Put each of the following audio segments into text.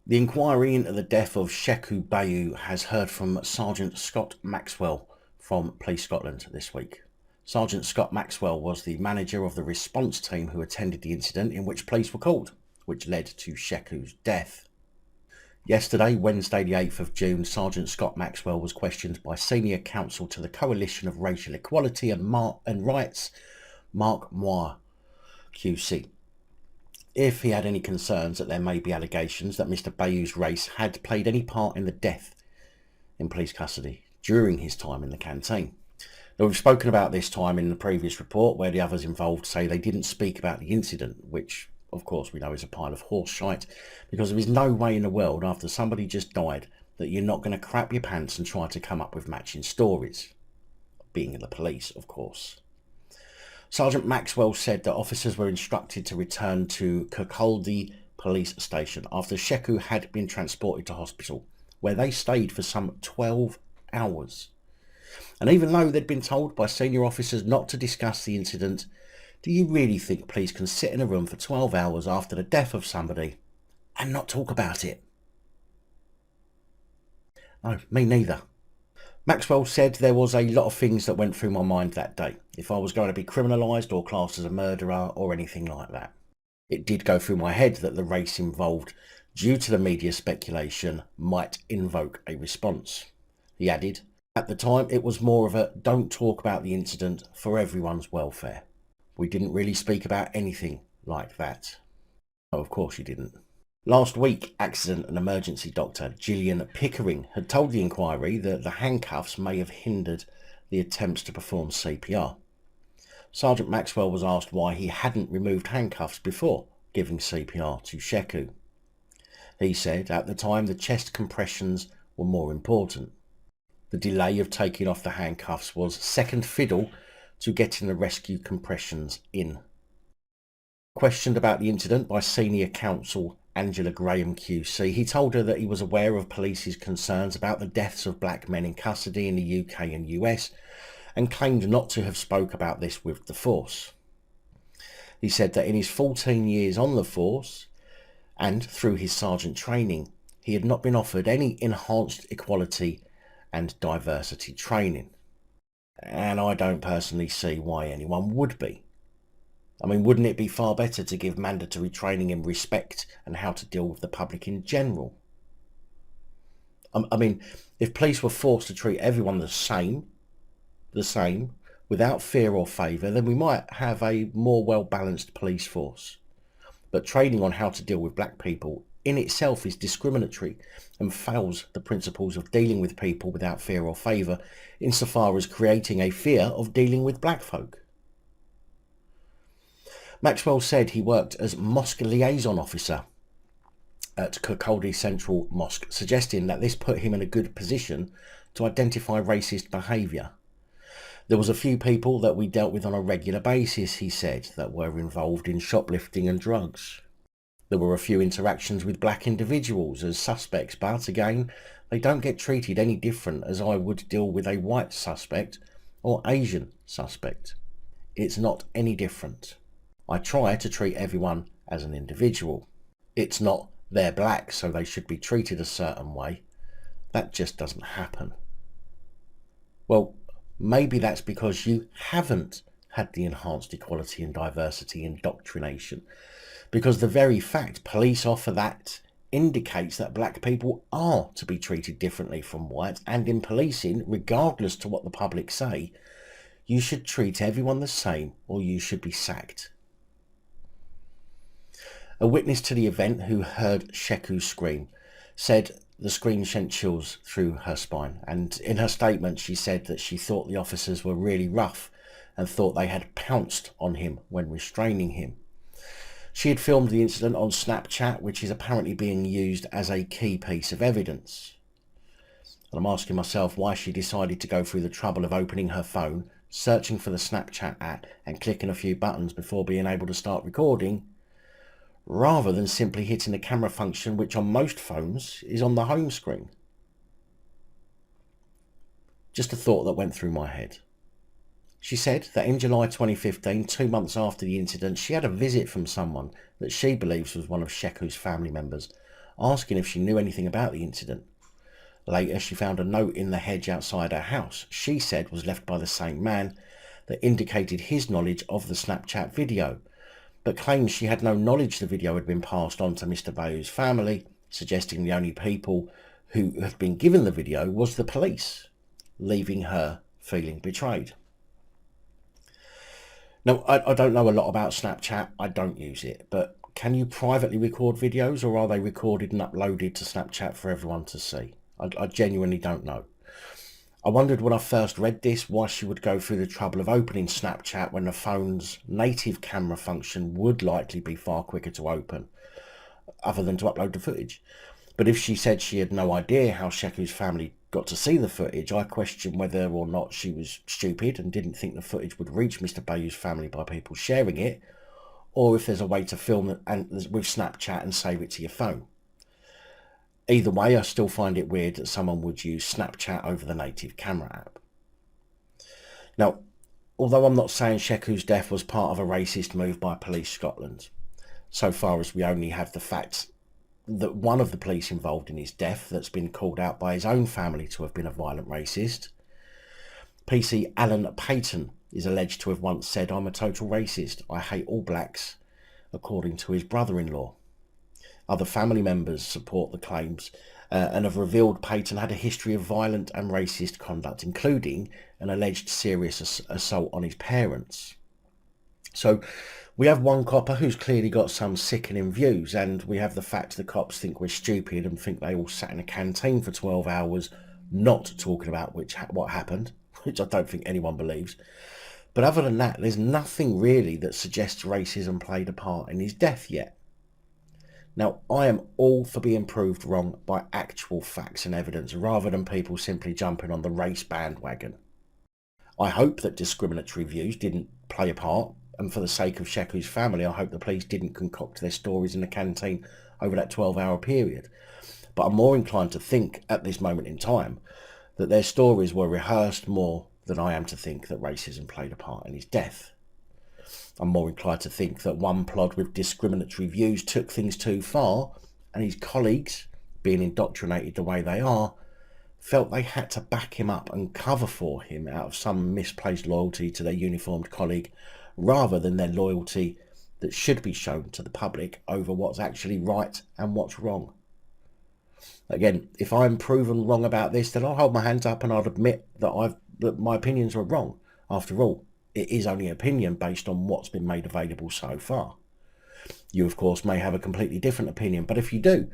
The inquiry into the death of Sheku Bayoh has heard from Sergeant Scott Maxwell from Police Scotland this week. Sergeant Scott Maxwell was the manager of the response team who attended the incident in which police were called, which led to Sheku's death. Yesterday, Wednesday the 8th of June, Sergeant Scott Maxwell was questioned by Senior Counsel to the Coalition of Racial Equality and Rights, Mark Moir, QC, if he had any concerns that there may be allegations that Mr. Bayoh's race had played any part in the death in police custody during his time in the canteen. Now, we've spoken about this time in the previous report where the others involved say they didn't speak about the incident, which of course we know is a pile of horse shite, because there is no way in the world after somebody just died that you're not going to crap your pants and try to come up with matching stories. Being in the police, of course. Sergeant Maxwell said that officers were instructed to return to Kirkcaldy police station after Sheku had been transported to hospital, where they stayed for some 12 hours. And even though they'd been told by senior officers not to discuss the incident, do you really think police can sit in a room for 12 hours after the death of somebody and not talk about it? No, me neither. Maxwell said there was a lot of things that went through my mind that day, if I was going to be criminalised or classed as a murderer or anything like that. It did go through my head that the race involved, due to the media speculation, might invoke a response. He added, at the time it was more of a don't talk about the incident for everyone's welfare. We didn't really speak about anything like that. Oh, of course you didn't. Last week, accident and emergency doctor Gillian Pickering had told the inquiry that the handcuffs may have hindered the attempts to perform CPR. Sergeant Maxwell was asked why he hadn't removed handcuffs before giving CPR to Sheku. He said at the time the chest compressions were more important. The delay of taking off the handcuffs was second fiddle to getting the rescue compressions in. Questioned about the incident by Senior Counsel Angela Graham QC, he told her that he was aware of police's concerns about the deaths of black men in custody in the UK and US and claimed not to have spoke about this with the force. He said that in his 14 years on the force and through his sergeant training, he had not been offered any enhanced equality and diversity training. And I don't personally see why anyone would be. I mean, wouldn't it be far better to give mandatory training in respect and how to deal with the public in general? I mean, if police were forced to treat everyone the same, without fear or favour, then we might have a more well-balanced police force. But training on how to deal with black people in itself is discriminatory and fails the principles of dealing with people without fear or favour, insofar as creating a fear of dealing with black folk. Maxwell said he worked as mosque liaison officer at Kirkcaldy Central Mosque, suggesting that this put him in a good position to identify racist behaviour. There was a few people that we dealt with on a regular basis, he said, that were involved in shoplifting and drugs. There were a few interactions with black individuals as suspects, but again, they don't get treated any different as I would deal with a white suspect or Asian suspect. It's not any different. I try to treat everyone as an individual. It's not they're black so they should be treated a certain way. That just doesn't happen. Well, maybe that's because you haven't had the enhanced equality and diversity indoctrination, because the very fact police offer that indicates that black people are to be treated differently from white, and in policing, regardless to what the public say, you should treat everyone the same or you should be sacked. A witness to the event who heard Sheku scream said the scream sent chills through her spine, and in her statement she said that she thought the officers were really rough and thought they had pounced on him when restraining him. She had filmed the incident on Snapchat, which is apparently being used as a key piece of evidence. And I'm asking myself why she decided to go through the trouble of opening her phone, searching for the Snapchat app and clicking a few buttons before being able to start recording, rather than simply hitting the camera function, which on most phones is on the home screen. Just a thought that went through my head. She said that in July 2015, 2 months after the incident, she had a visit from someone that she believes was one of Sheku's family members, asking if she knew anything about the incident. Later, she found a note in the hedge outside her house she said was left by the same man that indicated his knowledge of the Snapchat video, but claimed she had no knowledge the video had been passed on to Mr. Bayoh's family, suggesting the only people who had been given the video was the police, leaving her feeling betrayed. Now, I don't know a lot about Snapchat, I don't use it, but can you privately record videos, or are they recorded and uploaded to Snapchat for everyone to see? I genuinely don't know. I wondered when I first read this why she would go through the trouble of opening Snapchat when the phone's native camera function would likely be far quicker to open, other than to upload the footage. But if she said she had no idea how Sheku's family got to see the footage, I question whether or not she was stupid and didn't think the footage would reach Mr. Bayoh's family by people sharing it, or if there's a way to film it with Snapchat and save it to your phone. Either way, I still find it weird that someone would use Snapchat over the native camera app. Now, although I'm not saying Sheku's death was part of a racist move by Police Scotland, so far as we only have the fact that one of the police involved in his death that's been called out by his own family to have been a violent racist. PC Alan Payton is alleged to have once said, "I'm a total racist. I hate all blacks," according to his brother-in-law. Other family members support the claims and have revealed Payton had a history of violent and racist conduct, including an alleged serious assault on his parents. So we have one copper who's clearly got some sickening views, and we have the fact the cops think we're stupid and think they all sat in a canteen for 12 hours not talking about what happened, which I don't think anyone believes. But other than that, there's nothing really that suggests racism played a part in his death yet. Now, I am all for being proved wrong by actual facts and evidence, rather than people simply jumping on the race bandwagon. I hope that discriminatory views didn't play a part, and for the sake of Sheku's family, I hope the police didn't concoct their stories in the canteen over that 12-hour period. But I'm more inclined to think, at this moment in time, that their stories were rehearsed more than I am to think that racism played a part in his death. I'm more inclined to think that one plod with discriminatory views took things too far, and his colleagues, being indoctrinated the way they are, felt they had to back him up and cover for him out of some misplaced loyalty to their uniformed colleague, rather than their loyalty that should be shown to the public over what's actually right and what's wrong. Again, if I'm proven wrong about this, then I'll hold my hands up and I'll admit that my opinions were wrong. After all, it is only opinion based on what's been made available so far. You, of course, may have a completely different opinion, but if you do,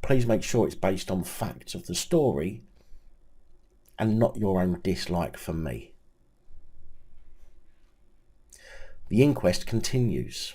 please make sure it's based on facts of the story and not your own dislike for me. The inquest continues.